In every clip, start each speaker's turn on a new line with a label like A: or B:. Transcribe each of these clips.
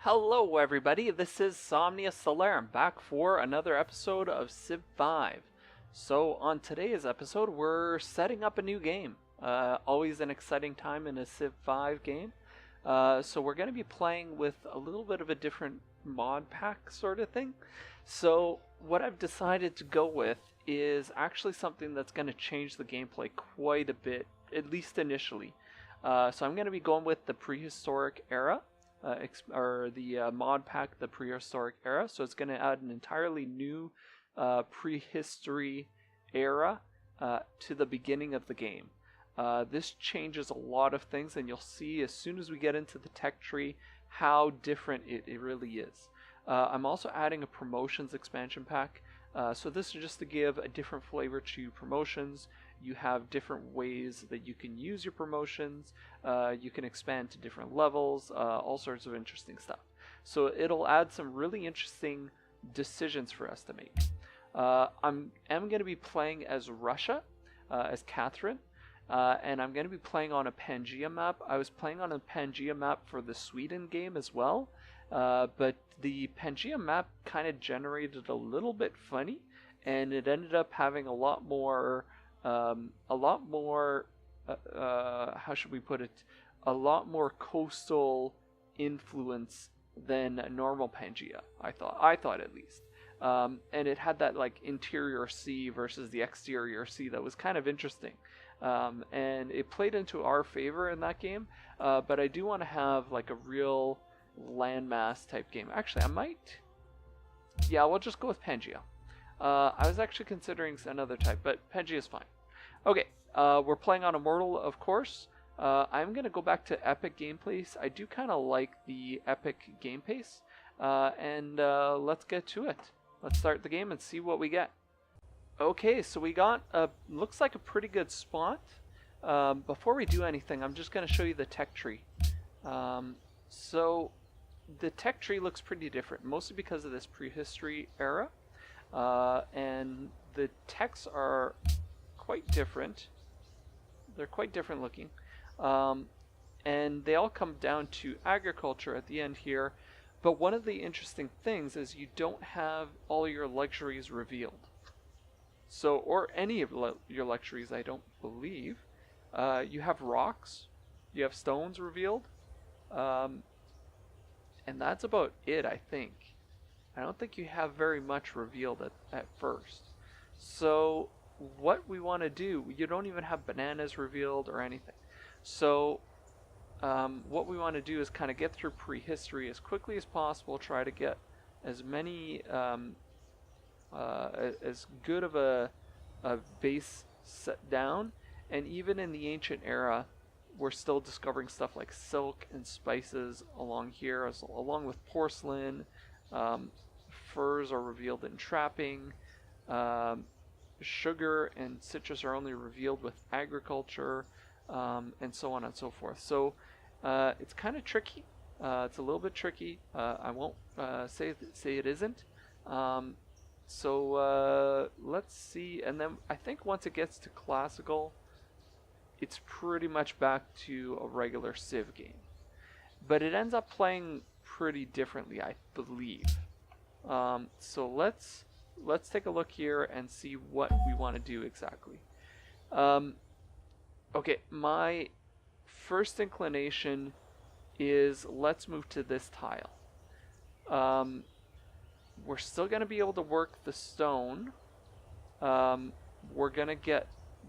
A: Hello everybody, this is Somnia Solarum back for another episode of Civ V. So on today's episode we're setting up a new game. Always an exciting time in a Civ V game. So we're going to be playing with a little bit of a different mod pack sort of thing. So what I've decided to go with is actually something that's going to change the gameplay quite a bit, at least initially. So I'm going to be going with the Prehistoric Era. Or the mod pack, the Prehistoric Era. So it's going to add an entirely new prehistory era to the beginning of the game. This changes a lot of things, and you'll see as soon as we get into the tech tree how different it really is. I'm also adding a promotions expansion pack. So this is just to give a different flavor to promotions. You have different ways that you can use your promotions. You can expand to different levels, all sorts of interesting stuff. So it'll add some really interesting decisions for us to make. I'm going to be playing as Russia, as Catherine, and I'm going to be playing on a Pangea map. I was playing on a Pangea map for the Sweden game as well, but the Pangea map kind of generated a little bit funny, and it ended up having a lot more how should we put it, a lot more coastal influence than a normal Pangea, I thought at least. And it had that like interior sea versus the exterior sea that was kind of interesting. And it played into our favor in that game, but I do want to have like a real landmass type game. Actually, we'll just go with Pangea. I was actually considering another type, but Pangea is fine. Okay, we're playing on Immortal, of course. I'm going to go back to Epic game pace. I do kind of like the Epic game pace. And let's get to it. Let's start the game and see what we get. Okay, so we got, looks like a pretty good spot. Before we do anything, I'm just going to show you the tech tree. So the tech tree looks pretty different, mostly because of this prehistory era. And the techs are quite different. They're quite different looking. And they all come down to agriculture at the end here. But one of the interesting things is you don't have all your luxuries revealed. So, or any of your luxuries, I don't believe. You have rocks, you have stones revealed. And that's about it, I think. I don't think you have very much revealed at first. So what we want to do, you don't even have bananas revealed or anything. So what we want to do is kind of get through prehistory as quickly as possible, try to get as many, as good of a base set down. And even in the ancient era, we're still discovering stuff like silk and spices along here, along with porcelain. Furs are revealed in trapping. Sugar and citrus are only revealed with agriculture, and so on and so forth. So it's kind of tricky. It's a little bit tricky. I won't say it isn't. So let's see. And then I think once it gets to classical, it's pretty much back to a regular Civ game. But it ends up playing pretty differently, I believe. So let's take a look here and see what we want to do exactly. Okay, my first inclination is let's move to this tile. We're still going to be able to work the stone. We're going to get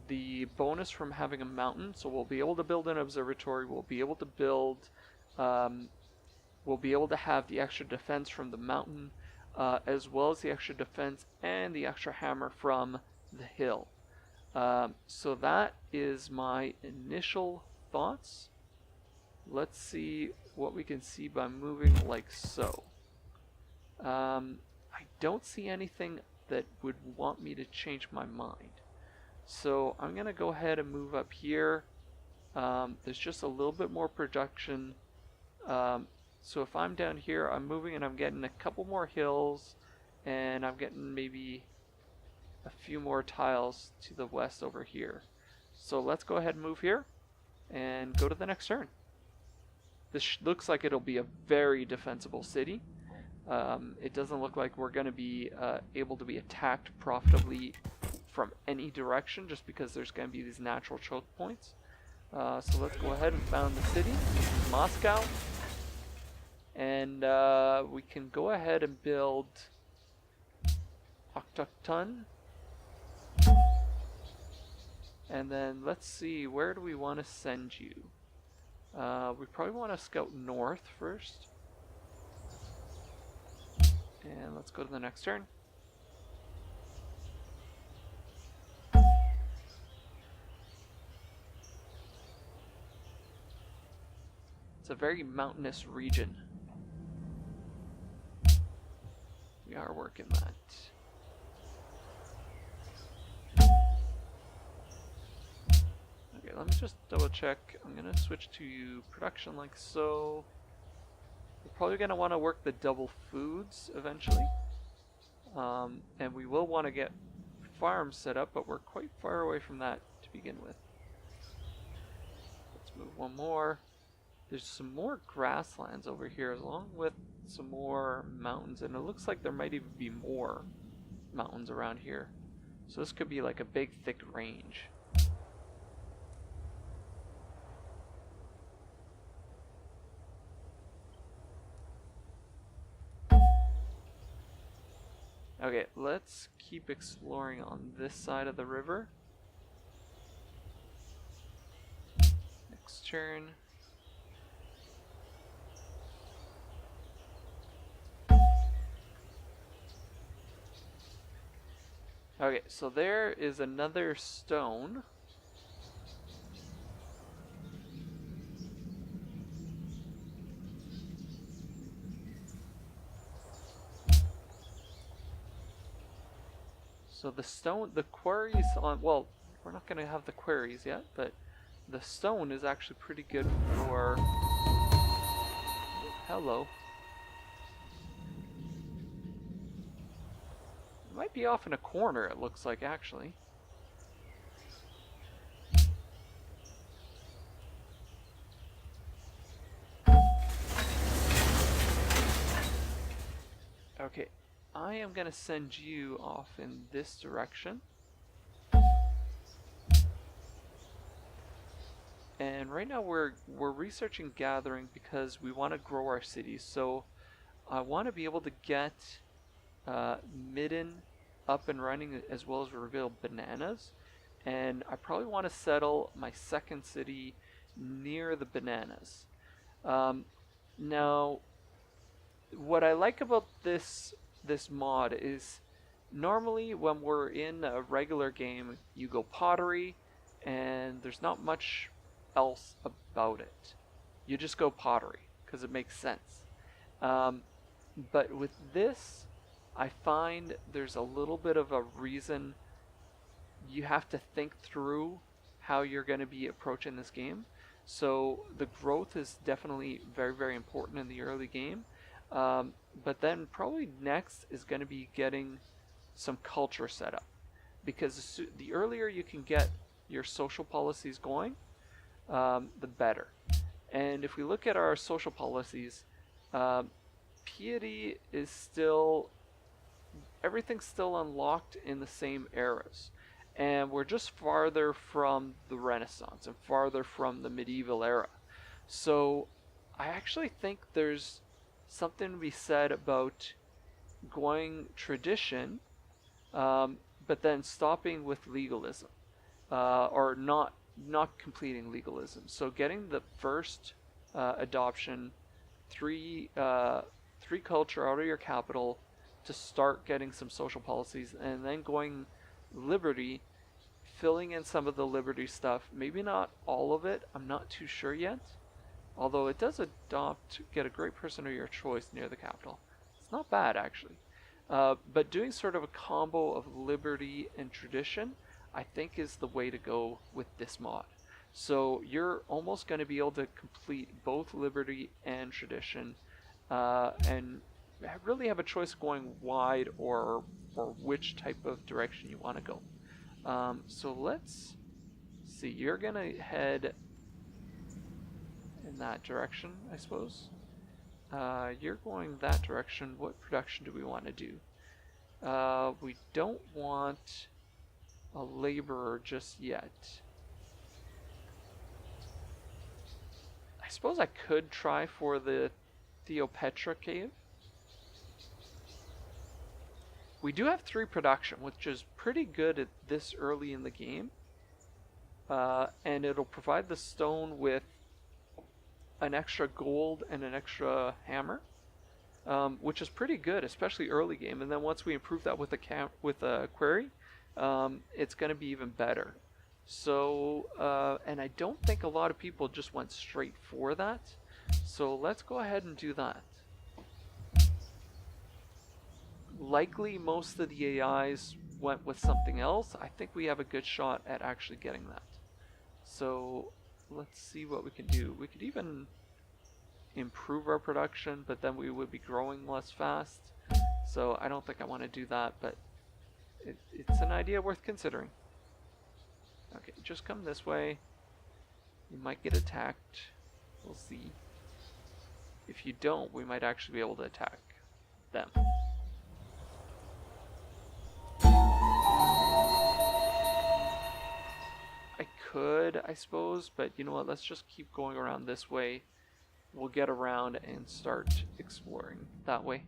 A: the bonus from having a mountain, so we'll be able to build an observatory. We'll be able to build, we'll be able to have the extra defense from the mountain, as well as the extra defense and the extra hammer from the hill. So that is my initial thoughts. Let's see what we can see by moving like so. I don't see anything that would want me to change my mind. So I'm going to go ahead and move up here. There's just a little bit more production. So if I'm down here, I'm moving and I'm getting a couple more hills, and I'm getting maybe a few more tiles to the west over here. So let's go ahead and move here and go to the next turn. This looks like it'll be a very defensible city. It doesn't look like we're going to be able to be attacked profitably from any direction, just because there's going to be these natural choke points. So let's go ahead and found the city. This is Moscow. And we can go ahead and build Autochton. And then let's see, where do we want to send you? We probably want to scout north first. And let's go to the next turn. It's a very mountainous region. We are working that. Okay, let me just double check. I'm gonna switch to production like so. We're probably gonna want to work the double foods eventually. And we will want to get farms set up, but we're quite far away from that to begin with. Let's move one more. There's some more grasslands over here, along with some more mountains, and it looks like there might even be more mountains around here. So this could be like a big, thick range. Okay, let's keep exploring on this side of the river. Next turn. Okay, so there is another stone. So the stone, the quarries on, well, we're not going to have the quarries yet, but the stone is actually pretty good for, hello. It might be off in a corner, it looks like, actually. Okay, I am going to send you off in this direction. And right now we're researching gathering because we want to grow our cities. So I want to be able to get Midden up and running, as well as reveal bananas. And I probably want to settle my second city near the bananas. Now, what I like about this mod is normally when we're in a regular game, you go pottery, and there's not much else about it. You just go pottery because it makes sense. But with this, I find there's a little bit of a reason you have to think through how you're going to be approaching this game. So the growth is definitely very, very important in the early game. But then probably next is going to be getting some culture set up, because the earlier you can get your social policies going, the better. And if we look at our social policies, piety is still, everything's still unlocked in the same eras, and we're just farther from the Renaissance and farther from the medieval era. So I actually think there's something to be said about going tradition, but then stopping with legalism, or not completing legalism. So getting the first adoption, three culture out of your capital to start getting some social policies, and then going liberty, filling in some of the liberty stuff. Maybe not all of it, I'm not too sure yet. Although it does adopt, get a great person of your choice near the capital. It's not bad, actually. But doing sort of a combo of liberty and tradition, I think, is the way to go with this mod. So you're almost going to be able to complete both liberty and tradition, and really have a choice going wide or which type of direction you want to go. So let's see, you're going to head in that direction, I suppose. You're going that direction. What production do we want to do? We don't want a laborer just yet. I suppose I could try for the Theopetra cave. We do have 3 production, which is pretty good at this early in the game. And it'll provide the stone with an extra gold and an extra hammer, which is pretty good, especially early game. And then once we improve that with a query, it's going to be even better. So, and I don't think a lot of people just went straight for that. So let's go ahead and do that. Likely most of the AIs went with something else. I think we have a good shot at actually getting that. So let's see what we can do. We could even improve our production, but then we would be growing less fast. So I don't think I want to do that, but it's an idea worth considering. Okay, just come this way. You might get attacked. We'll see. If you don't, we might actually be able to attack them. I could, I suppose, but you know what? Let's just keep going around this way. We'll get around and start exploring that way.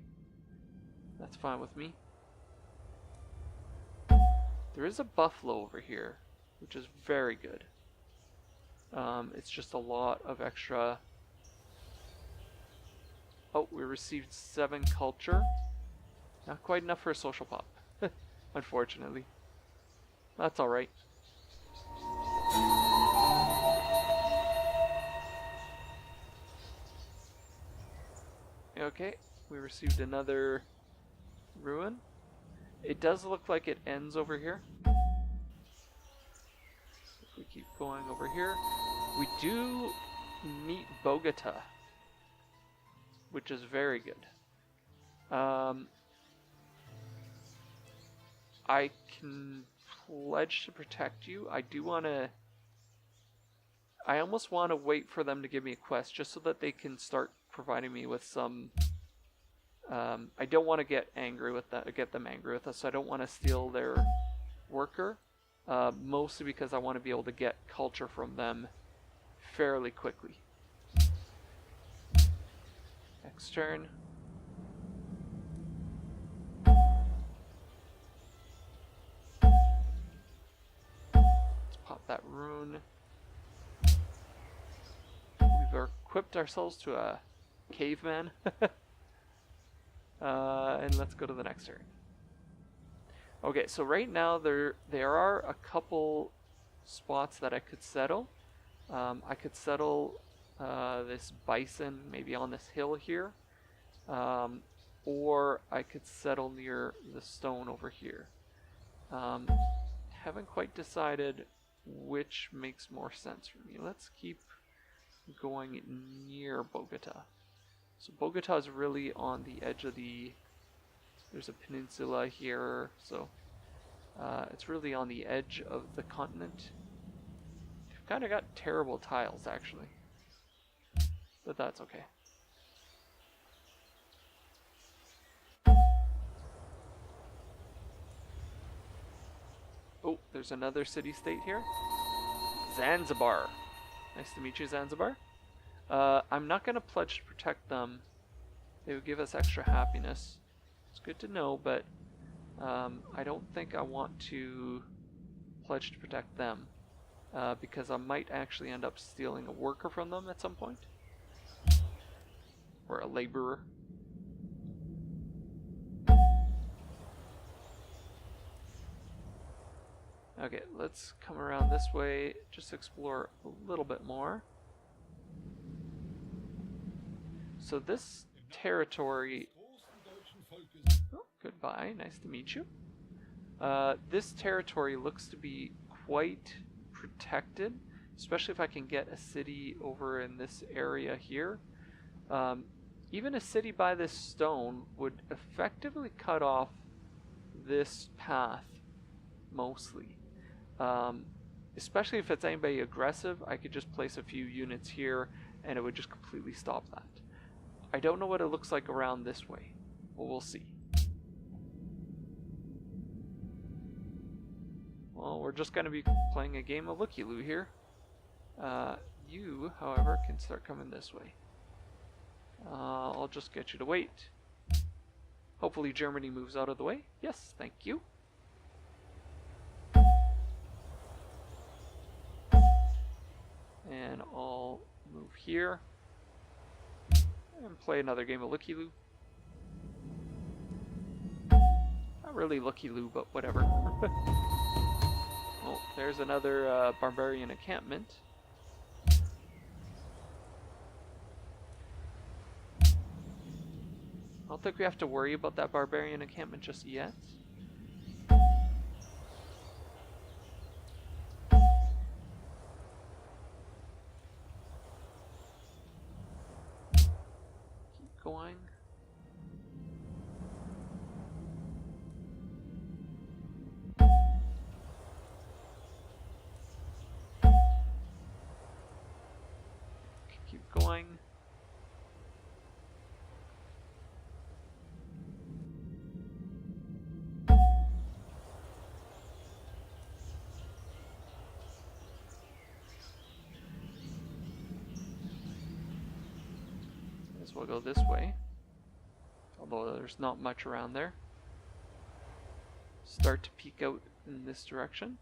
A: That's fine with me. There is a buffalo over here, which is very good. It's just a lot of extra. Oh, we received 7 culture. Not quite enough for a social pop, unfortunately. That's alright. Okay, we received another ruin. It does look like it ends over here. If we keep going over here, we do meet Bogota, which is very good. I can pledge to protect you. I do want to... I almost want to wait for them to give me a quest just so that they can start providing me with some... I don't want to get angry with that, get them angry with us, so I don't want to steal their worker. Mostly because I want to be able to get culture from them fairly quickly. Next turn. Let's pop that rune. We've equipped ourselves to a caveman. And let's go to the next turn. Okay, so right now there are a couple spots that I could settle. I could settle this bison maybe on this hill here, or I could settle near the stone over here. Haven't quite decided which makes more sense for me. Let's keep going near Bogota. So Bogota is really on the edge of the... There's a peninsula here, so it's really on the edge of the continent. We've kind of got terrible tiles, actually. But that's okay. Oh, there's another city-state here. Zanzibar. Nice to meet you, Zanzibar. I'm not going to pledge to protect them. They would give us extra happiness. It's good to know, but I don't think I want to pledge to protect them. Because I might actually end up stealing a worker from them at some point. Or a laborer. Okay, let's come around this way, just explore a little bit more. So this territory... Oh, goodbye, nice to meet you. This territory looks to be quite protected, especially if I can get a city over in this area here. Even a city by this stone would effectively cut off this path, mostly. Especially if it's anybody aggressive, I could just place a few units here and it would just completely stop that. I don't know what it looks like around this way, but we'll see. Well, we're just going to be playing a game of looky-loo here. You, however, can start coming this way. I'll just get you to wait. Hopefully Germany moves out of the way. Yes, thank you. And I'll move here and play another game of looky-loo. Not really looky-loo, but whatever. Oh, there's another barbarian encampment. I don't think we have to worry about that barbarian encampment just yet. Keep going. Keep going. We'll go this way, although there's not much around there. Start to peek out in this direction.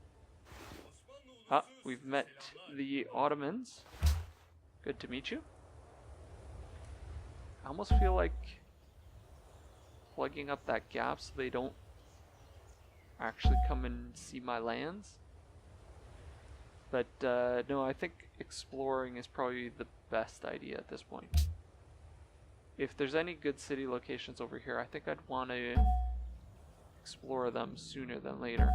A: Ah, we've met the Ottomans. Good to meet you. I almost feel like plugging up that gap so they don't actually come and see my lands. But no, I think exploring is probably the best idea at this point. If there's any good city locations over here, I think I'd want to explore them sooner than later.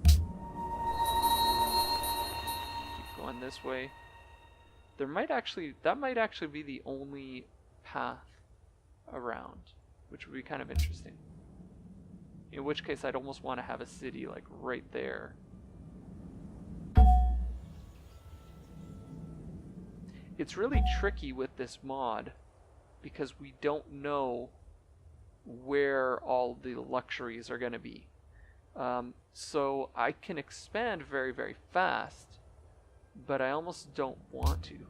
A: Keep going this way. That might actually be the only path around, which would be kind of interesting. In which case I'd almost want to have a city like right there. It's really tricky with this mod because we don't know where all the luxuries are going to be. So I can expand very, very fast, but I almost don't want to.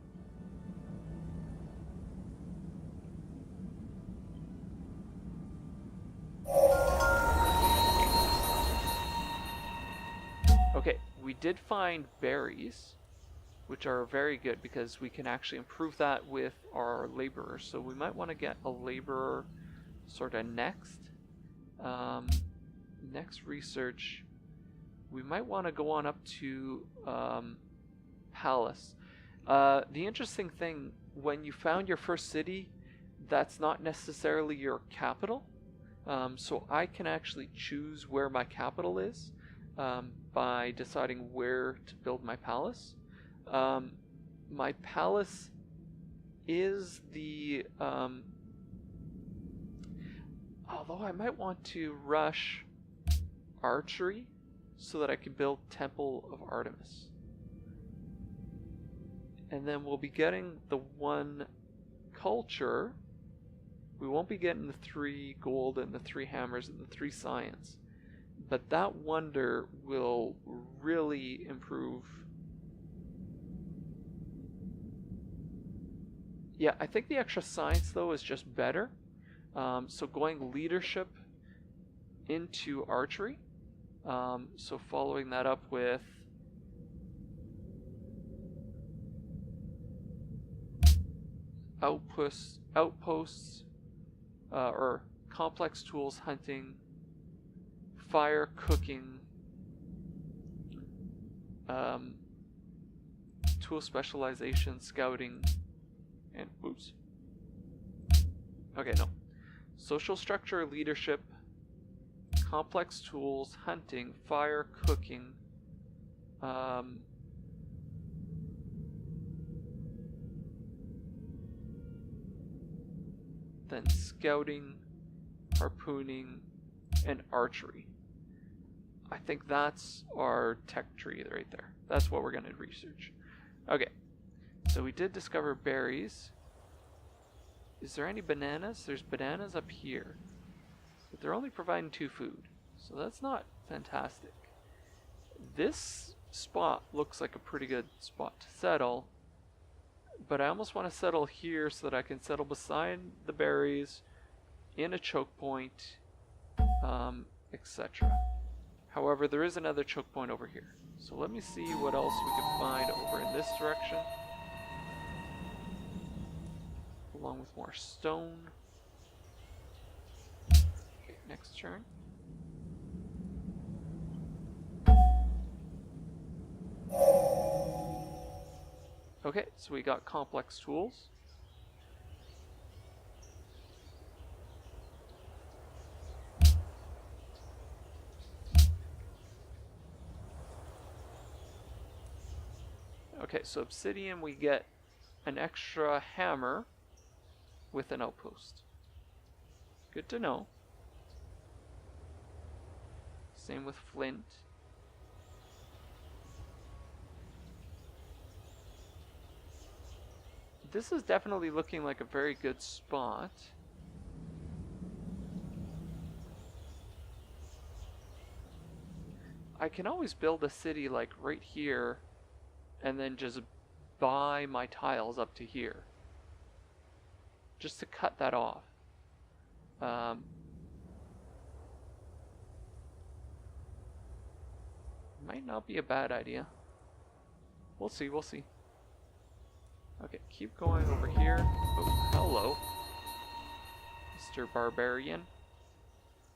A: Okay, we did find berries, which are very good because we can actually improve that with our laborers. So we might want to get a laborer sort of next. Next research, we might want to go on up to Palace. The interesting thing, when you found your first city, that's not necessarily your capital. So I can actually choose where my capital is by deciding where to build my palace. My palace is the although I might want to rush archery so that I can build Temple of Artemis, and then we'll be getting the 1 culture. We won't be getting the 3 gold and the 3 hammers and the 3 science, but that wonder will really improve. Yeah, I think the extra science though is just better. So going leadership into archery. So following that up with outposts, or complex tools, hunting, fire, cooking, tool specialization, scouting, and oops. Okay, no. Social structure, leadership, complex tools, hunting, fire, cooking, then scouting, harpooning, and archery. I think that's our tech tree right there. That's what we're going to research. Okay, so we did discover berries. Is there any bananas? There's bananas up here. But they're only providing 2 food. So that's not fantastic. This spot looks like a pretty good spot to settle. But I almost want to settle here so that I can settle beside the berries in a choke point, etc. However, there is another choke point over here. So let me see what else we can find over in this direction. Along with more stone. Okay, next turn. Okay, so we got complex tools. Okay, so obsidian, we get an extra hammer with an outpost. Good to know. Same with flint. This is definitely looking like a very good spot. I can always build a city like right here and then just buy my tiles up to here. Just to cut that off. Might not be a bad idea. We'll see, we'll see. Okay, keep going over here. Oh, hello, Mr. Barbarian.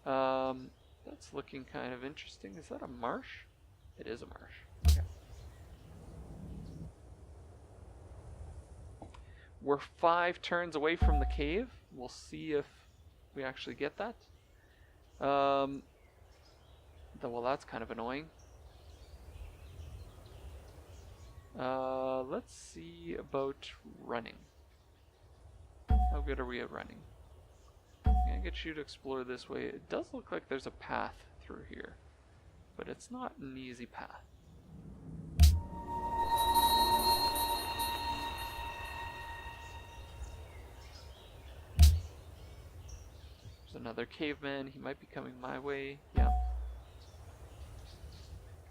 A: That's looking kind of interesting. Is that a marsh? It is a marsh. Okay. We're 5 turns away from the cave. We'll see if we actually get that. Well, that's kind of annoying. Let's see about running. How good are we at running? I'm gonna get you to explore this way. It does look like there's a path through here, but it's not an easy path. There's another caveman. He might be coming my way. Yeah.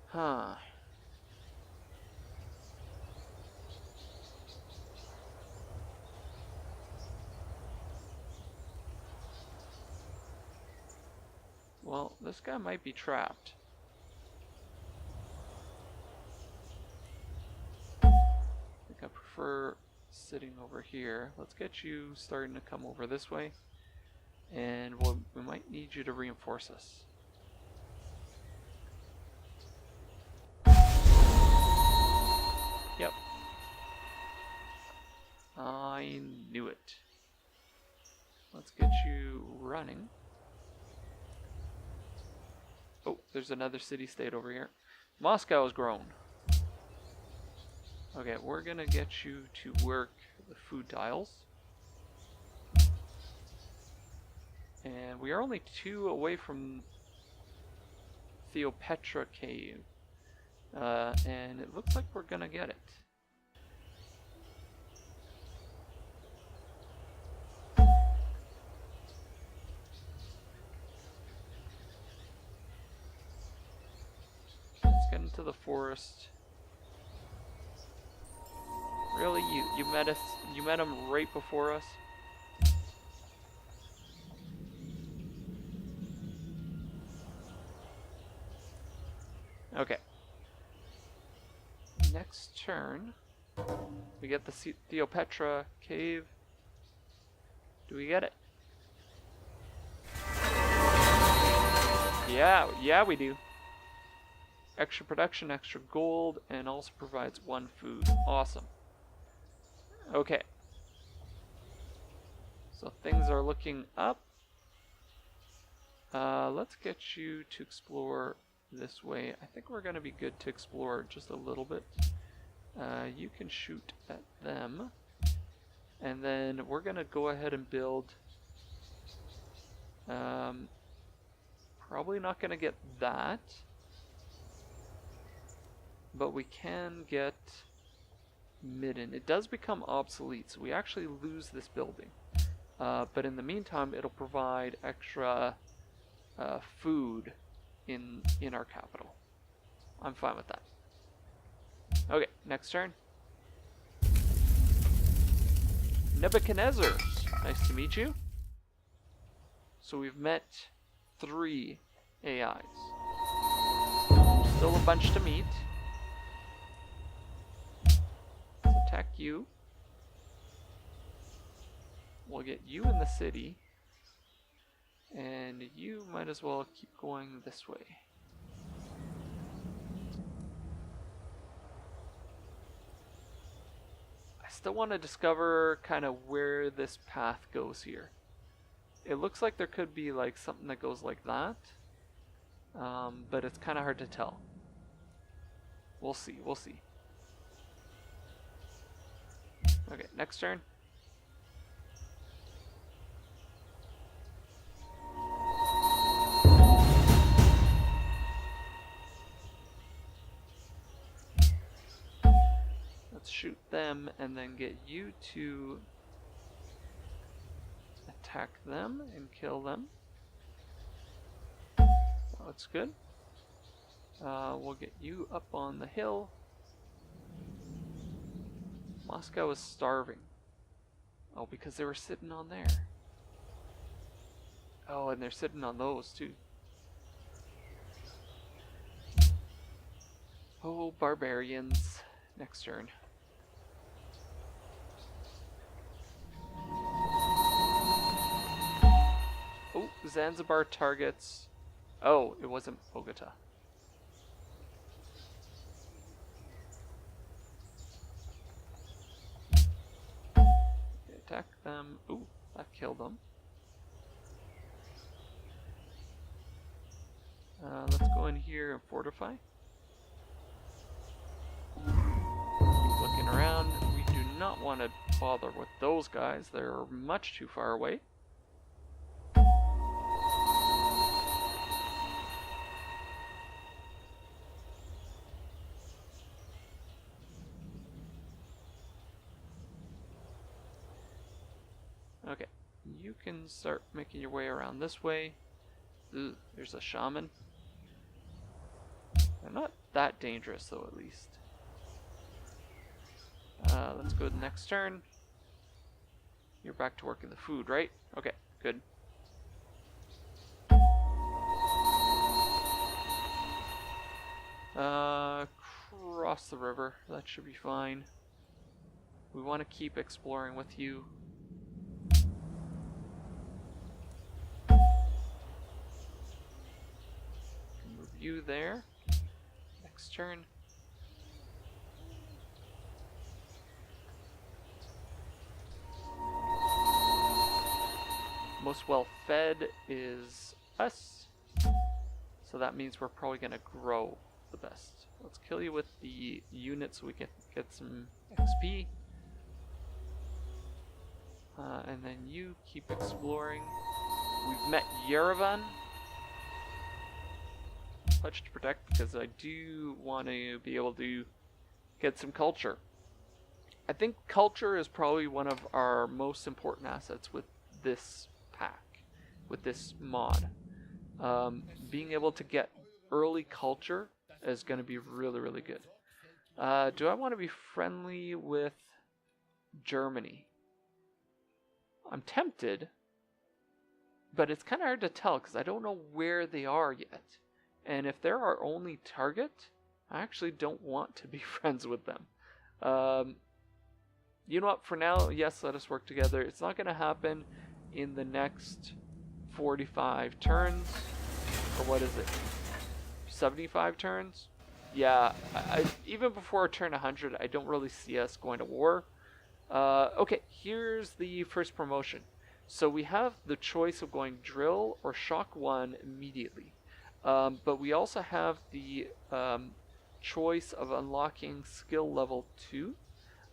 A: Huh. Well, this guy might be trapped. I think I prefer sitting over here. Let's get you starting to come over this way. And we might need you to reinforce us. Yep. I knew it. Let's get you running. Oh, there's another city-state over here. Moscow has grown. Okay, we're gonna get you to work the food tiles. And we are only 2 away from Theopetra cave. And it looks like we're gonna get it. Let's get into the forest. Really? You met us? You met him right before us? Okay. Next turn, we get the Theopetra cave. Do we get it? Yeah, we do. Extra production, extra gold, and also provides 1 food. Awesome. Okay. So things are looking up. Let's get you to explore this way. I think we're going to be good to explore just a little bit. You can shoot at them. And then we're going to go ahead and build. Probably not going to get that. but we can get midden. It does become obsolete, so we actually lose this building. But in the meantime, it'll provide extra food in our capital. I'm fine with that. Okay, next turn. Nebuchadnezzar, nice to meet you. So we've met 3 AIs. Still a bunch to meet. Let's attack you. We'll get you in the city. And you might as well keep going this way. I still want to discover kind of where this path goes here. It looks like there could be like something that goes like that. But it's kind of hard to tell. We'll see, we'll see. Okay, next turn. Let's shoot them and then get you to attack them and kill them. Oh, that's good. We'll get you up on the hill. Moscow is starving. Oh, because they were sitting on there. Oh, and they're sitting on those too. Oh, barbarians. Next turn. Oh, Zanzibar targets. Oh, it wasn't Bogota. Okay, attack them. Ooh, that killed them. Let's go in here and fortify. Keep looking around. We do not want to bother with those guys. They're much too far away. Okay, you can start making your way around this way. Ooh, there's a shaman. They're not that dangerous though, at least. Let's go to the next turn. You're back to working the food, right? Okay, good. Cross the river. That should be fine. We want to keep exploring with you. Move you there. Next turn. Most well fed is us. So that means we're probably going to grow the best. Let's kill you with the unit so we can get some XP. And then you keep exploring. We've met Yerevan. Pledge to protect because I do want to be able to get some culture. I think culture is probably one of our most important assets with this pack, with this mod. Being able to get early culture is going to be really, really good. Do I want to be friendly with Germany? I'm tempted, but it's kind of hard to tell because I don't know where they are yet. And if they're our only target, I actually don't want to be friends with them. You know what, for now, yes, let us work together. It's not going to happen in the next 45 turns. Or what is it? 75 turns? Yeah, even before turn 100, I don't really see us going to war. Okay, here's the first promotion. So we have the choice of going drill or shock 1 immediately. But we also have the choice of unlocking skill level 2.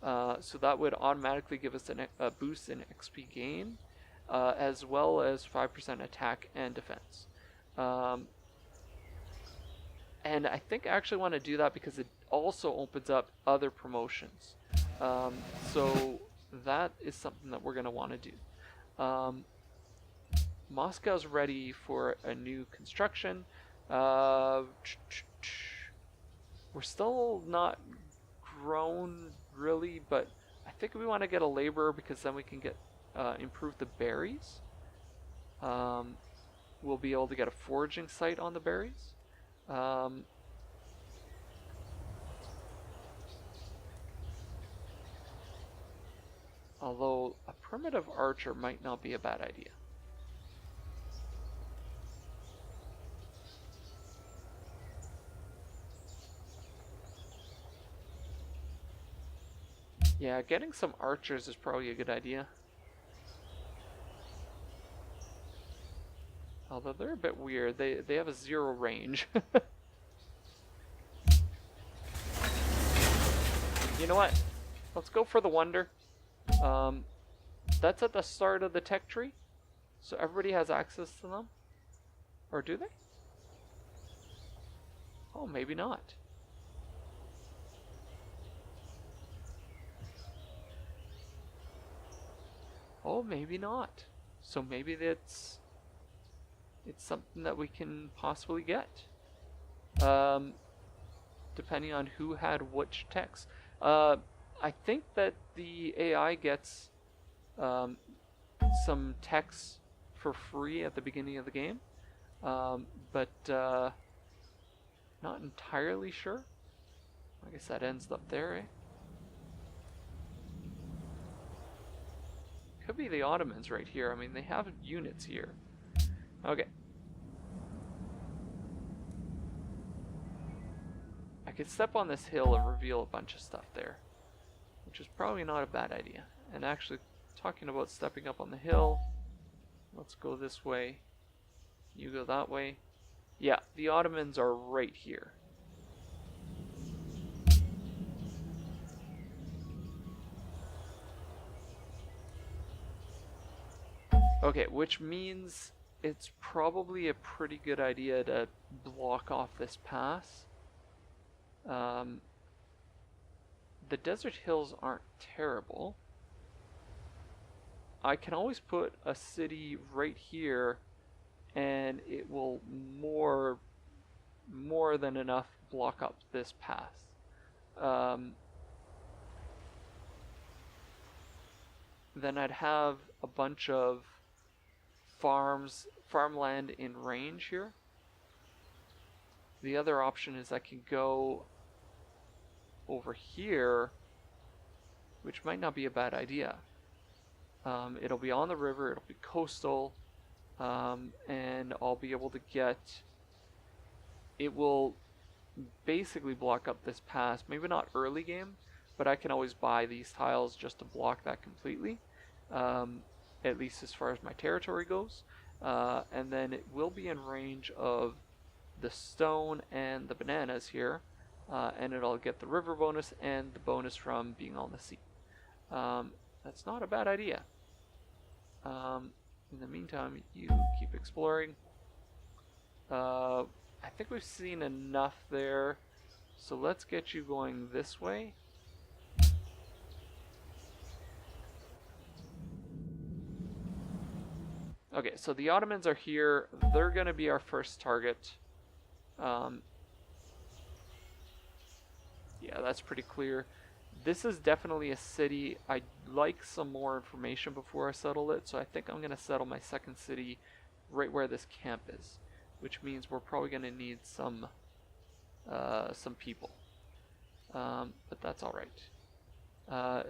A: So that would automatically give us a boost in XP gain, as well as 5% attack and defense. And I think I actually want to do that because it also opens up other promotions. So that is something that we're going to want to do. Moscow's ready for a new construction. We're still not grown really, but I think we want to get a laborer because then we can get improve the berries. We'll be able to get a foraging site on the berries. Although a primitive archer might not be a bad idea. Yeah, getting some archers is probably a good idea. Although they're a bit weird. They have a 0 range. You know what? Let's go for the wonder. That's at the start of the tech tree. So everybody has access to them. Or do they? Oh, maybe not. Oh, maybe not. So maybe it's something that we can possibly get. Depending on who had which techs. I think that the AI gets some techs for free at the beginning of the game. But not entirely sure. I guess that ends up there, eh? Could be the Ottomans right here. I mean, they have units here. Okay. I could step on this hill and reveal a bunch of stuff there, which is probably not a bad idea. And actually, talking about stepping up on the hill, let's go this way. You go that way. Yeah, the Ottomans are right here. Okay, which means it's probably a pretty good idea to block off this pass. The desert hills aren't terrible. I can always put a city right here and it will more than enough block up this path. Then I'd have a bunch of farmland in range here. The other option is I can go over here, which might not be a bad idea. It'll be on the river, it'll be coastal, and I'll be able to get... It will basically block up this pass, maybe not early game, but I can always buy these tiles just to block that completely, at least as far as my territory goes. And then it will be in range of the stone and the bananas here, and it'll get the river bonus and the bonus from being on the sea. That's not a bad idea. In the meantime, you keep exploring. I think we've seen enough there, so let's get you going this way. Okay, so the Ottomans are here. They're going to be our first target. Yeah, that's pretty clear. This is definitely a city. I'd like some more information before I settle it, so I think I'm going to settle my second city right where this camp is, which means we're probably going to need some people. But that's all right.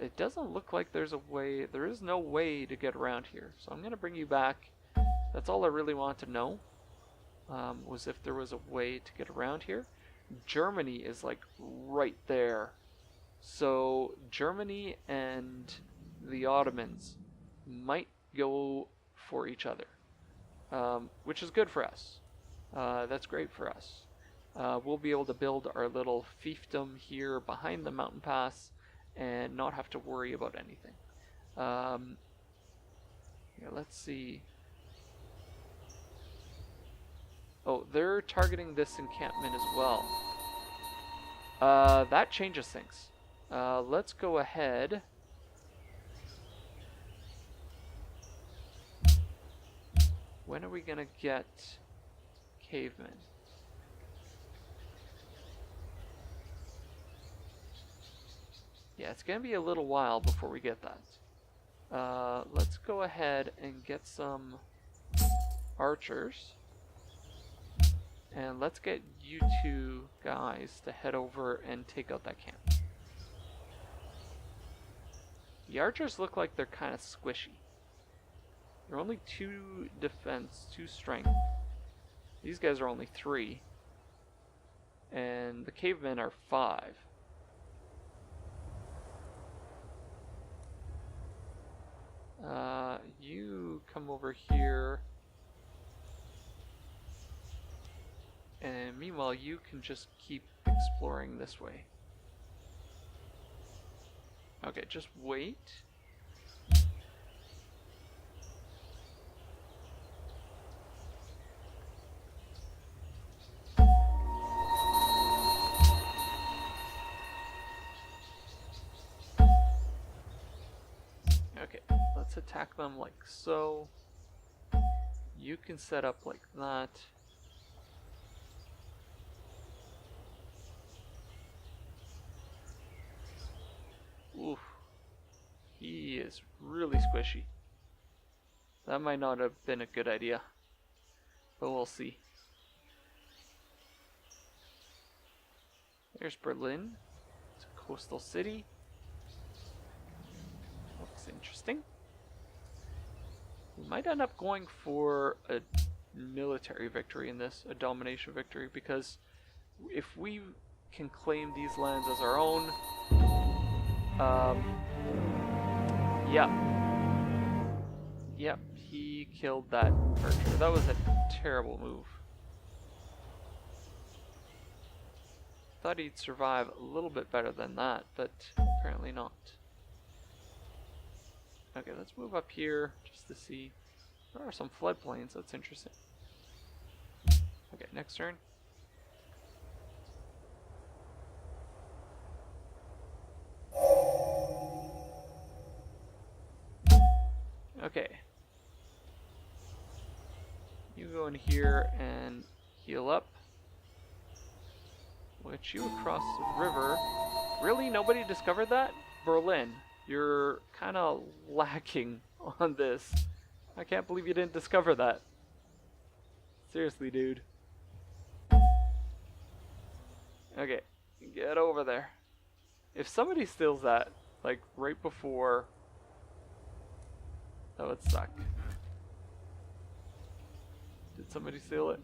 A: It doesn't look like there's a way. There is no way to get around here, so I'm going to bring you back. That's all I really want to know, was if there was a way to get around here. Germany is like right there. So Germany and the Ottomans might go for each other, which is good for us. That's great for us. We'll be able to build our little fiefdom here behind the mountain pass and not have to worry about anything. Here, let's see. Oh, they're targeting this encampment as well. That changes things. Let's go ahead. When are we gonna get cavemen? Yeah, it's gonna be a little while before we get that. Let's go ahead and get some archers. And let's get you two guys to head over and take out that camp. The archers look like they're kind of squishy. They're only 2 defense, 2 strength. These guys are only 3. And the cavemen are 5. You come over here. And meanwhile, you can just keep exploring this way. Okay, just wait. Okay, let's attack them like so. You can set up like that. Oof. He is really squishy. That might not have been a good idea, but we'll see. There's Berlin. It's a coastal city. Looks interesting. We might end up going for a military victory in this, a domination victory, because if we can claim these lands as our own, Yep, he killed that archer. That was a terrible move. Thought he'd survive a little bit better than that, but apparently not. Okay, let's move up here just to see. There are some floodplains, that's interesting. Okay, next turn. Okay. You go in here and heal up. We'll get you across the river. Really? Nobody discovered that? Berlin, you're kind of lacking on this. I can't believe you didn't discover that. Seriously, dude. Okay, get over there. If somebody steals that, like right before, that would suck. Did somebody steal it?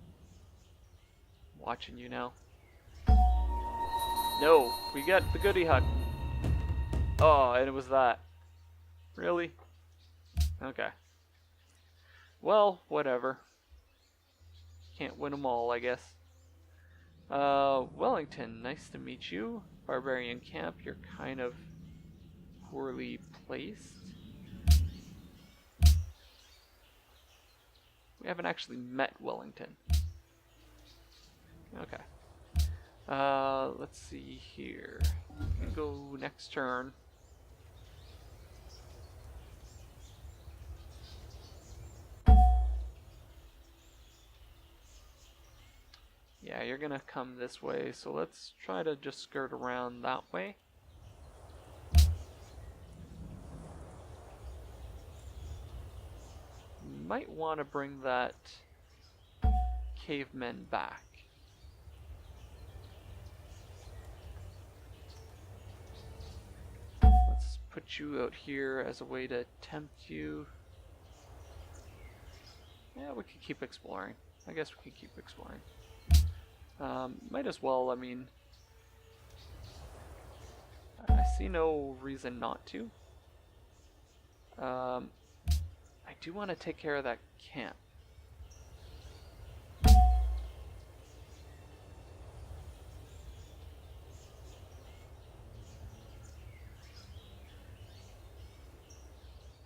A: I'm watching you now. No, we got the goodie hut. Oh, and it was that. Really? Okay. Well, whatever. Can't win them all, I guess. Wellington, nice to meet you. Barbarian camp, you're kind of poorly placed. We haven't actually met Wellington. Okay. Let's see here. We can go next turn. Yeah, you're gonna come this way, so let's try to just skirt around that way. Might want to bring that caveman back. Let's put you out here as a way to tempt you. Yeah, we can keep exploring. I guess we can keep exploring. Might as well, I mean, I see no reason not to. I do want to take care of that camp.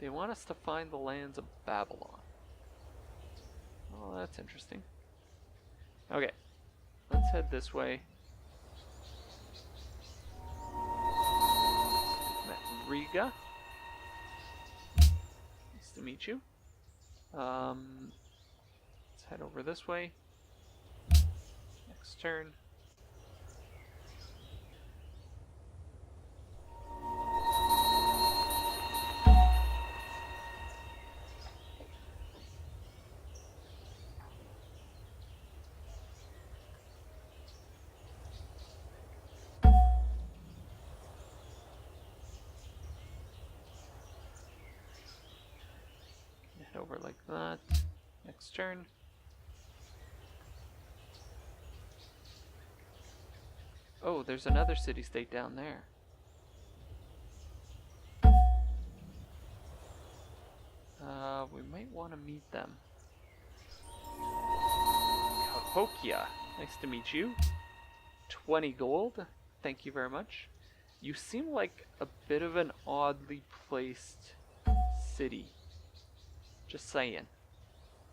A: They want us to find the lands of Babylon. Oh, that's interesting. Okay, let's head this way. Met Riga. Nice to meet you. Let's head over this way. Next turn. Head over like that. Next turn. Oh, there's another city-state down there. We might want to meet them. Cahokia, nice to meet you. 20 gold, thank you very much. You seem like a bit of an oddly placed city. Just saying.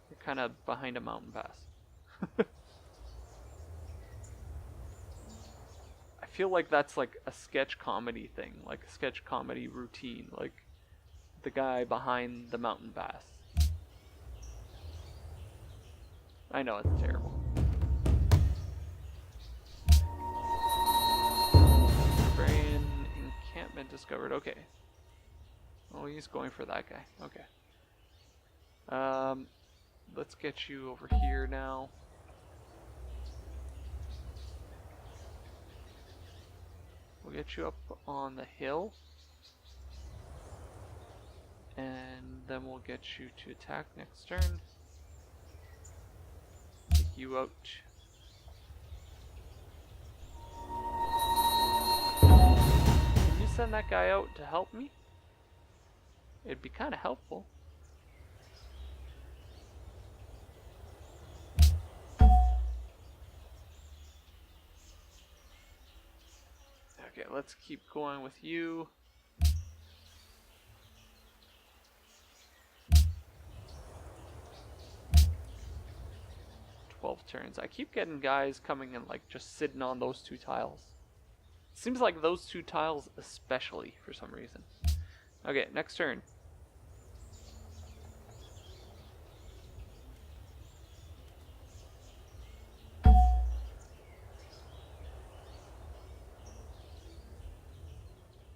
A: You're kind of behind a mountain pass. I feel like that's like a sketch comedy thing, like a sketch comedy routine, like the guy behind the mountain pass. I know it's terrible. Barbarian encampment discovered. Okay. Oh, he's going for that guy. Okay. Let's get you over here now. We'll get you up on the hill. And then we'll get you to attack next turn. Take you out. Can you send that guy out to help me? It'd be kind of helpful. Okay, let's keep going with you. Turns. I keep getting guys coming and like just sitting on those two tiles. Seems like those two tiles especially for some reason. Okay, next turn.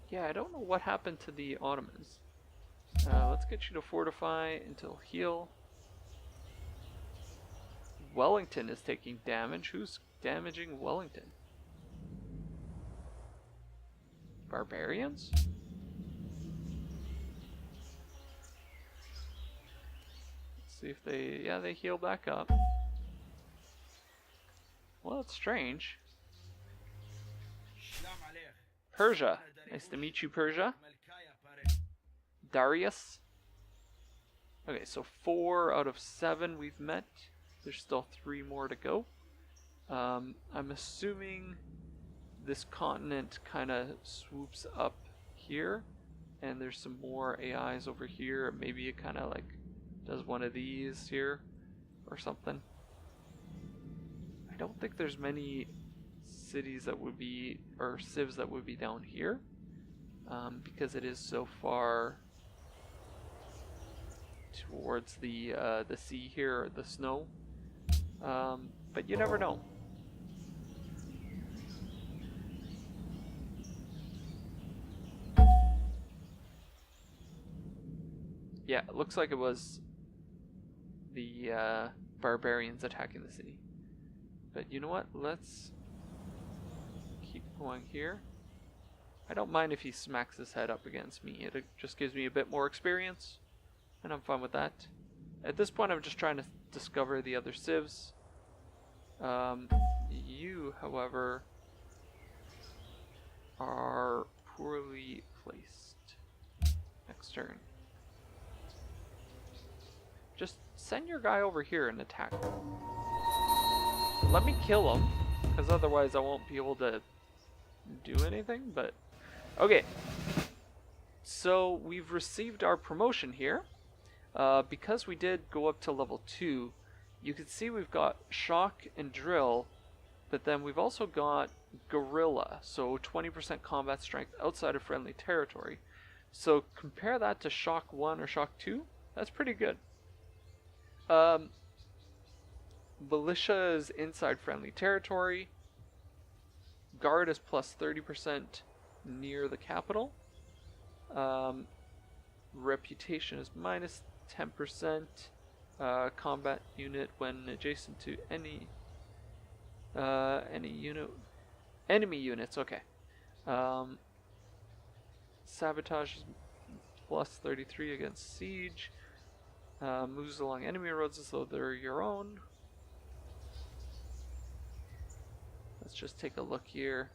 A: Yeah, I don't know what happened to the Ottomans. Let's get you to fortify until heal. Wellington is taking damage. Who's damaging Wellington? Barbarians? Let's see if they... yeah, they heal back up. Well, that's strange. Persia. Nice to meet you, Persia. Darius. Okay, so 4 out of 7 we've met. There's still 3 more to go. I'm assuming this continent kind of swoops up here, and there's some more AIs over here. Maybe it kind of like does one of these here or something. I don't think there's many cities that would be, or civs that would be down here, because it is so far towards the sea here, or the snow. But you never know. Yeah, it looks like it was the barbarians attacking the city. But you know what? Let's keep going here. I don't mind if he smacks his head up against me. It just gives me a bit more experience, and I'm fine with that. At this point, I'm just trying to discover the other civs. You, however, are poorly placed. Next turn. Just send your guy over here and attack. Let me kill him, because otherwise I won't be able to do anything, but... okay. So, we've received our promotion here. Because we did go up to level 2, you can see we've got shock and drill, but then we've also got guerrilla, so 20% combat strength outside of friendly territory. So compare that to shock 1 or shock 2, that's pretty good. Militia is inside friendly territory. Guard is plus 30% near the capital. Reputation is minus 10%. Combat unit when adjacent to any unit, enemy units. Okay. Sabotage is plus 33 against siege. Moves along enemy roads as though they're your own. Let's just take a look here.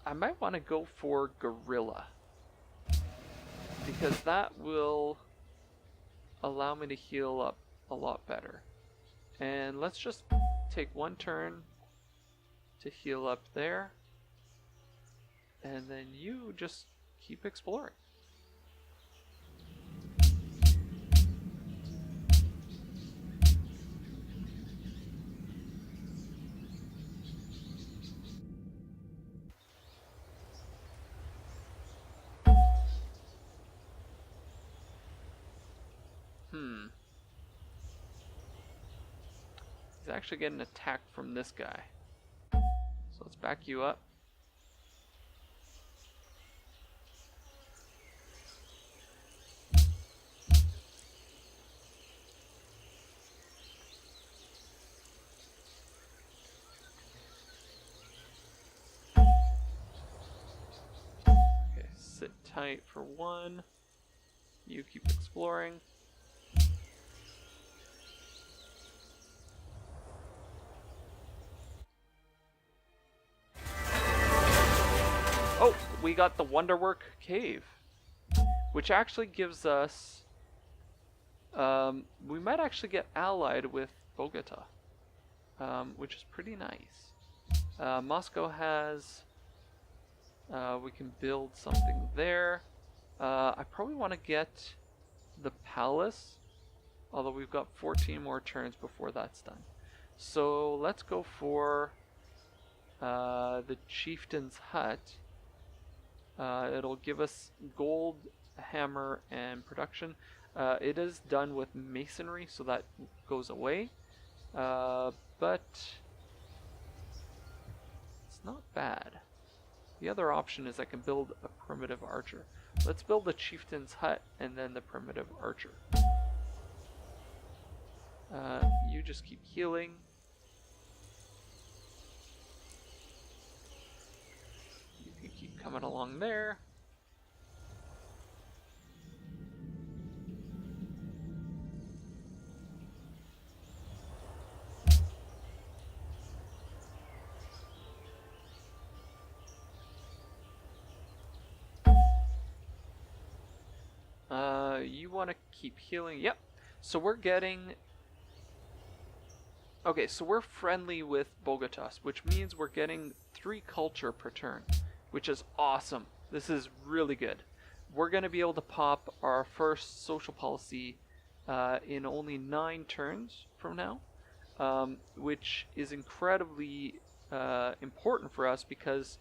A: I might want to go for guerrilla, because that will allow me to heal up a lot better. And let's just take one turn to heal up there, and then you just keep exploring. He's actually getting attacked from this guy. So let's back you up. Okay, sit tight for one. You keep exploring. Oh, we got the Wonderwork Cave, which actually gives us, we might actually get allied with Bogota, which is pretty nice. Moscow has, we can build something there. I probably want to get the palace, although we've got 14 more turns before that's done. So let's go for the chieftain's hut. It'll give us gold, hammer, and production. It is done with masonry, so that goes away. But it's not bad. The other option is I can build a primitive archer. Let's build the chieftain's hut and then the primitive archer. You just keep healing. You can keep coming along there. You want to keep healing. Yep. So we're getting... Okay, so we're friendly with Bogota, which means we're getting 3 culture per turn, which is awesome. This is really good. We're going to be able to pop our first social policy in only 9 turns from now, which is incredibly important for us because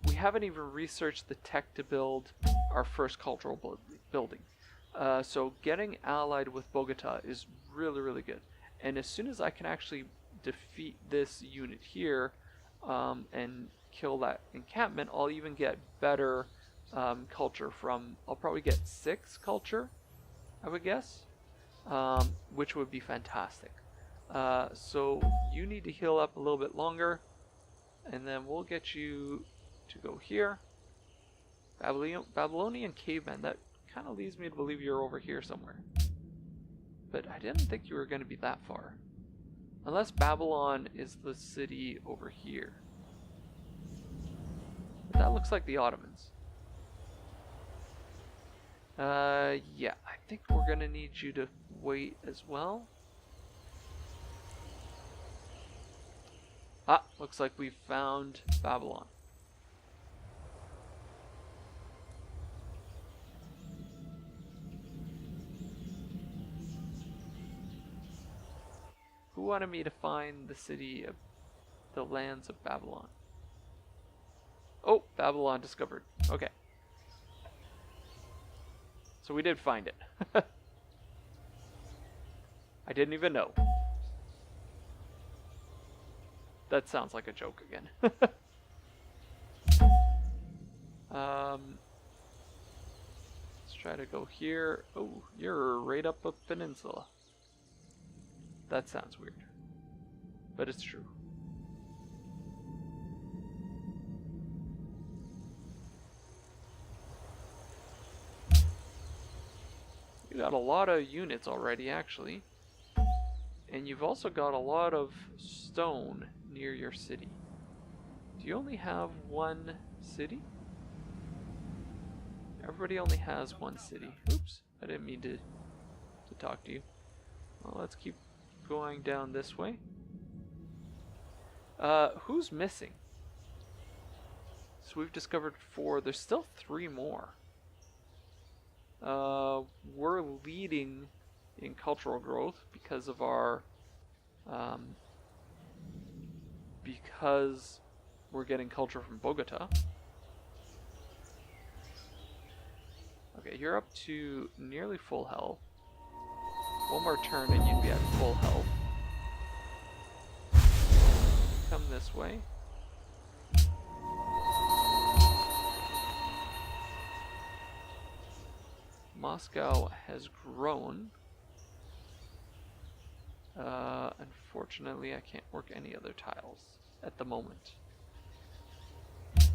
A: we haven't even researched the tech to build our first cultural building. So getting allied with Bogota is really, really good. And as soon as I can actually defeat this unit here and kill that encampment, I'll even get better culture from... I'll probably get 6 culture, I would guess, which would be fantastic. So you need to heal up a little bit longer, and then we'll get you to go here. Babylonian caveman, that kind of leads me to believe you're over here somewhere. But I didn't think you were going to be that far. Unless Babylon is the city over here. But that looks like the Ottomans. Yeah, I think we're going to need you to wait as well. Ah, looks like we found Babylon. Who wanted me to find the city of the lands of Babylon? Oh, Babylon discovered. Okay. So we did find it. I didn't even know. That sounds like a joke again. Let's try to go here. Oh, you're right up a peninsula. That sounds weird. But it's true. You got a lot of units already, actually. And you've also got a lot of stone near your city. Do you only have one city? Everybody only has one city. Oops, I didn't mean to talk to you. Well, let's keep going down this way. Who's missing? So we've discovered 4. There's still 3 more. We're leading in cultural growth because of our because we're getting culture from Bogota. Okay, you're up to nearly full health. One more turn and you'd be at full health. Come this way. Moscow has grown. Unfortunately, I can't work any other tiles at the moment. As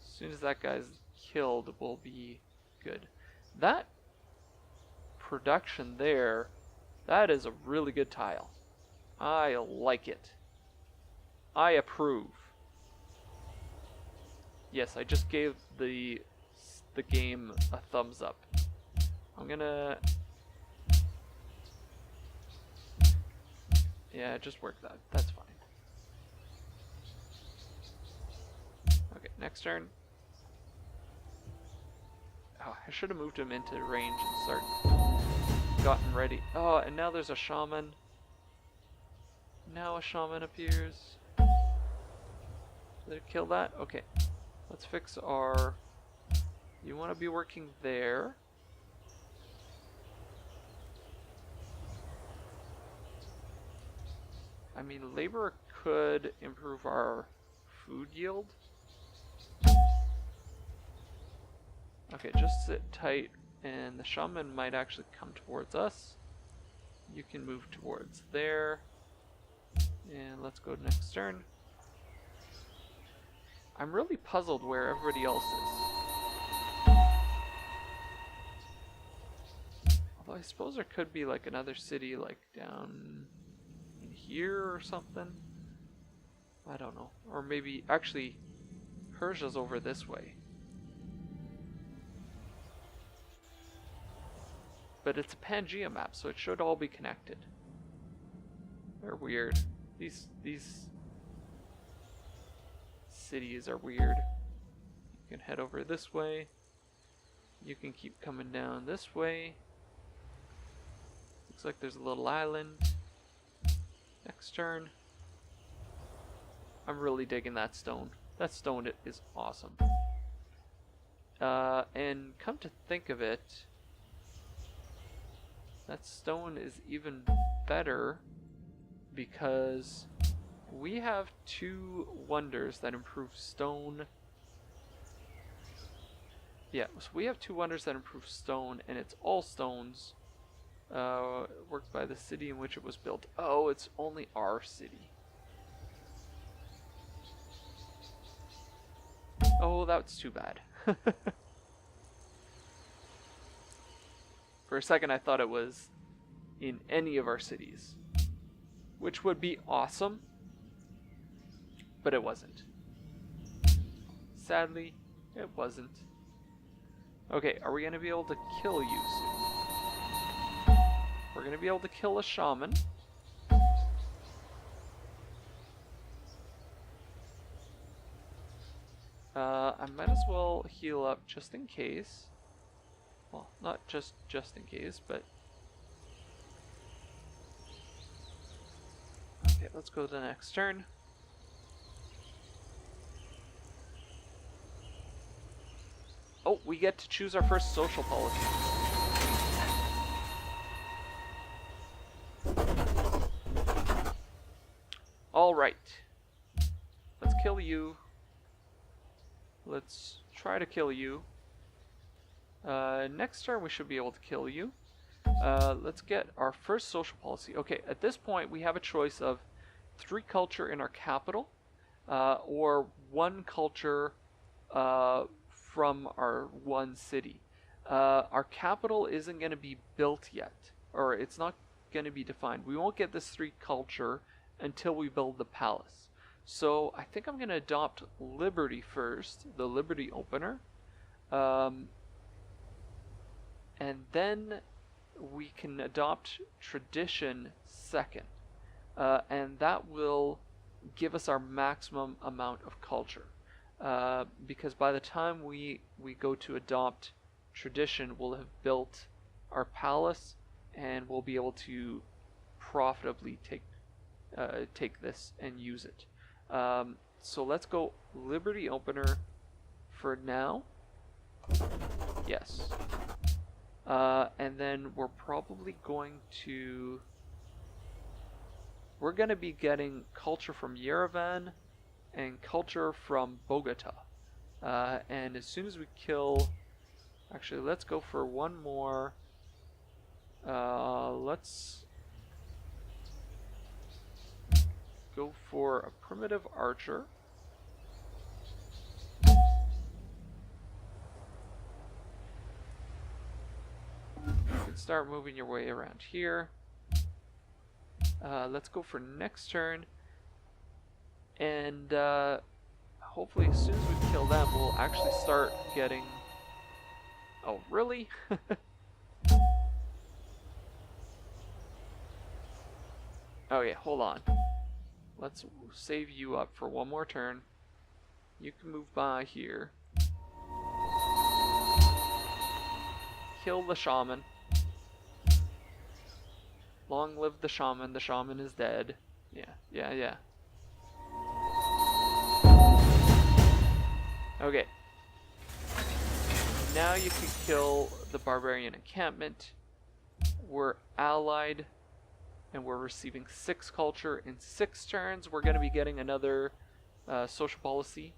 A: soon as that guy's killed, we'll be good. That production there, that is a really good tile. I like it. I approve. Yes, I just gave the game a thumbs up. I'm gonna... Yeah, just work that. That's fine. Okay, next turn. Oh, I should have moved him into range and gotten ready. Oh, and now there's a shaman. Now a shaman appears. Did it kill that? Okay. Let's fix our... You want to be working there. I mean, labor could improve our food yield. Okay, just sit tight, and the shaman might actually come towards us. You can move towards there. And let's go next turn. I'm really puzzled where everybody else is. Although I suppose there could be like another city like down in here or something. I don't know. Or maybe, actually, Persia's over this way. But it's a Pangea map, so it should all be connected. They're weird. These cities are weird. You can head over this way. You can keep coming down this way. Looks like there's a little island. Next turn. I'm really digging that stone. That stone is awesome. And come to think of it, that stone is even better because we have 2 wonders that improve stone. Yeah, so we have 2 wonders that improve stone, and it's all stones. Worked by the city in which it was built. Oh, it's only our city. Oh, that's too bad. For a second I thought it was in any of our cities, which would be awesome, but it wasn't. Sadly, it wasn't. Okay, are we going to be able to kill you soon? We're going to be able to kill a shaman. I might as well heal up just in case. Well, not just in case, but... let's go to the next turn. Oh, we get to choose our first social policy. Alright. Let's kill you. Let's try to kill you. Next turn we should be able to kill you. Let's get our first social policy. Okay, at this point we have a choice of 3 culture in our capital, or 1 culture from our 1 city. Our capital isn't going to be built yet, or it's not going to be defined. We won't get this 3 culture until we build the palace. So I think I'm going to adopt Liberty first, the Liberty opener. And then we can adopt Tradition second. And that will give us our maximum amount of culture. Because by the time we go to adopt Tradition, we'll have built our palace and we'll be able to profitably take this and use it. So let's go Liberty opener for now. Yes. And then we're probably going to... We're going to be getting culture from Yerevan and culture from Bogota. And as soon as we kill... Actually, let's go for one more. Let's go for a primitive archer. You can start moving your way around here. Let's go for next turn. And hopefully as soon as we kill them, we'll actually start getting... Oh, really? Okay, hold on. Let's save you up for one more turn. You can move by here. Kill the shaman. Long live the shaman. The shaman is dead. Yeah. Okay. Now you can kill the barbarian encampment. We're allied. And we're receiving 6 culture in 6 turns. We're going to be getting another social policy.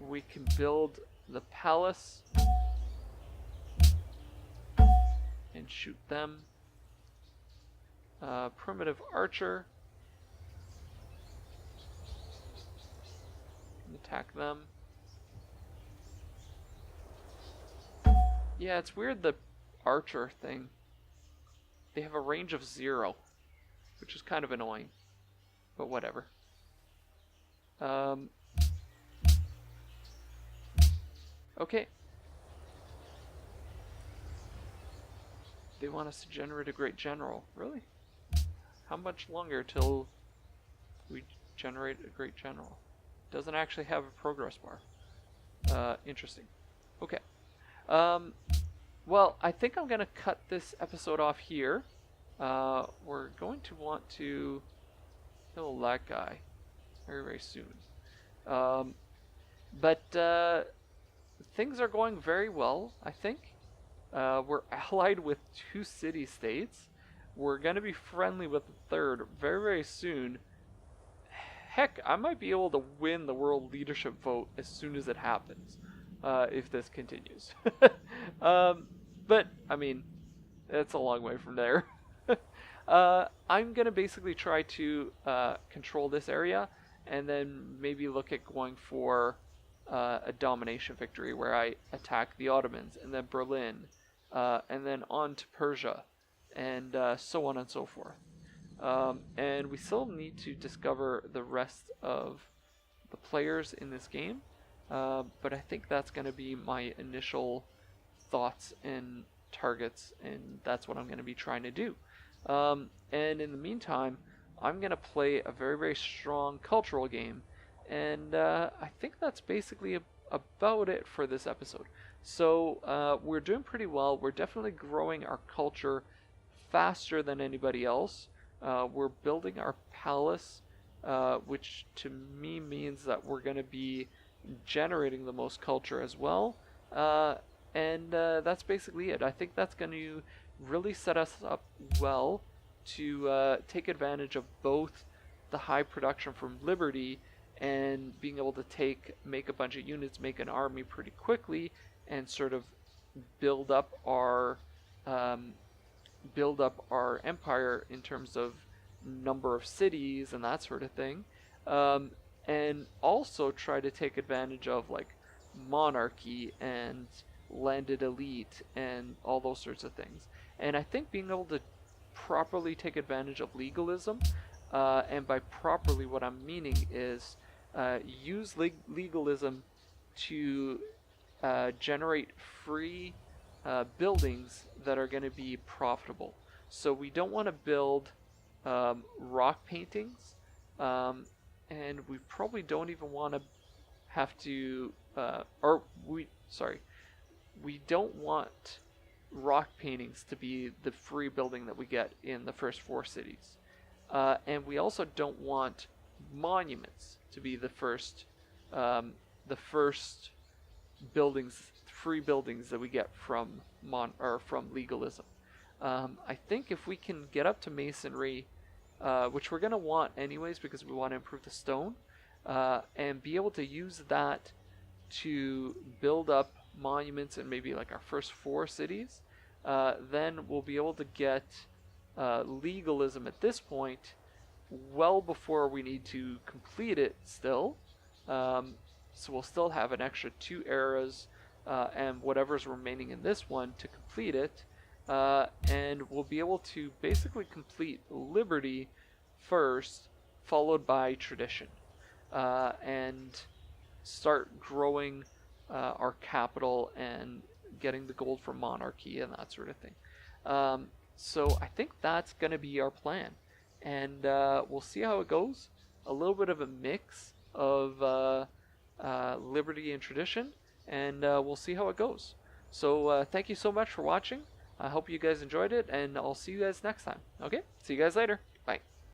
A: We can build the palace and shoot them. Primitive archer. Attack them. Yeah, it's weird, the archer thing. They have a range of 0, which is kind of annoying, but whatever. Okay. They want us to generate a great general. Really? How much longer till we generate a great general? Doesn't actually have a progress bar. Interesting. Okay. Well, I think I'm going to cut this episode off here. We're going to want to kill that guy very, very soon. But things are going very well, I think. We're allied with 2 city-states. We're going to be friendly with the 3rd very, very soon. Heck, I might be able to win the world leadership vote as soon as it happens. If this continues. But, I mean, it's a long way from there. I'm going to basically try to control this area, and then maybe look at going for a domination victory where I attack the Ottomans, and then Berlin, and then on to Persia, and so on and so forth. And we still need to discover the rest of the players in this game. But I think that's going to be my initial thoughts and targets, and that's what I'm going to be trying to do. And in the meantime, I'm going to play a very, very strong cultural game, and I think that's basically about it for this episode. So we're doing pretty well. We're definitely growing our culture faster than anybody else. We're building our palace, which to me means that we're going to be generating the most culture as well. And that's basically it. I think that's going to really set us up well to take advantage of both the high production from Liberty and being able to make a bunch of units, make an army pretty quickly, and sort of build up our empire in terms of number of cities and that sort of thing, and also try to take advantage of like monarchy and landed elite and all those sorts of things. And I think being able to properly take advantage of legalism, and by properly what I'm meaning is use legalism to generate free buildings that are going to be profitable. So we don't want to build rock paintings, and we probably don't even want to have to, we don't want rock paintings to be the free building that we get in the first 4 cities. And we also don't want monuments to be the first free buildings that we get from legalism. I think if we can get up to masonry, which we're going to want anyways because we want to improve the stone, and be able to use that to build up monuments in maybe like our first 4 cities, then we'll be able to get legalism at this point well before we need to complete it still. So we'll still have an extra 2 eras and whatever's remaining in this one to complete it, and we'll be able to basically complete Liberty first, followed by Tradition, and start growing our capital and getting the gold from Monarchy and that sort of thing. So I think that's going to be our plan, and we'll see how it goes. A little bit of a mix of Liberty and Tradition, and we'll see how it goes. So thank you so much for watching. I hope you guys enjoyed it, and I'll see you guys next time. Okay? See you guys later. Bye.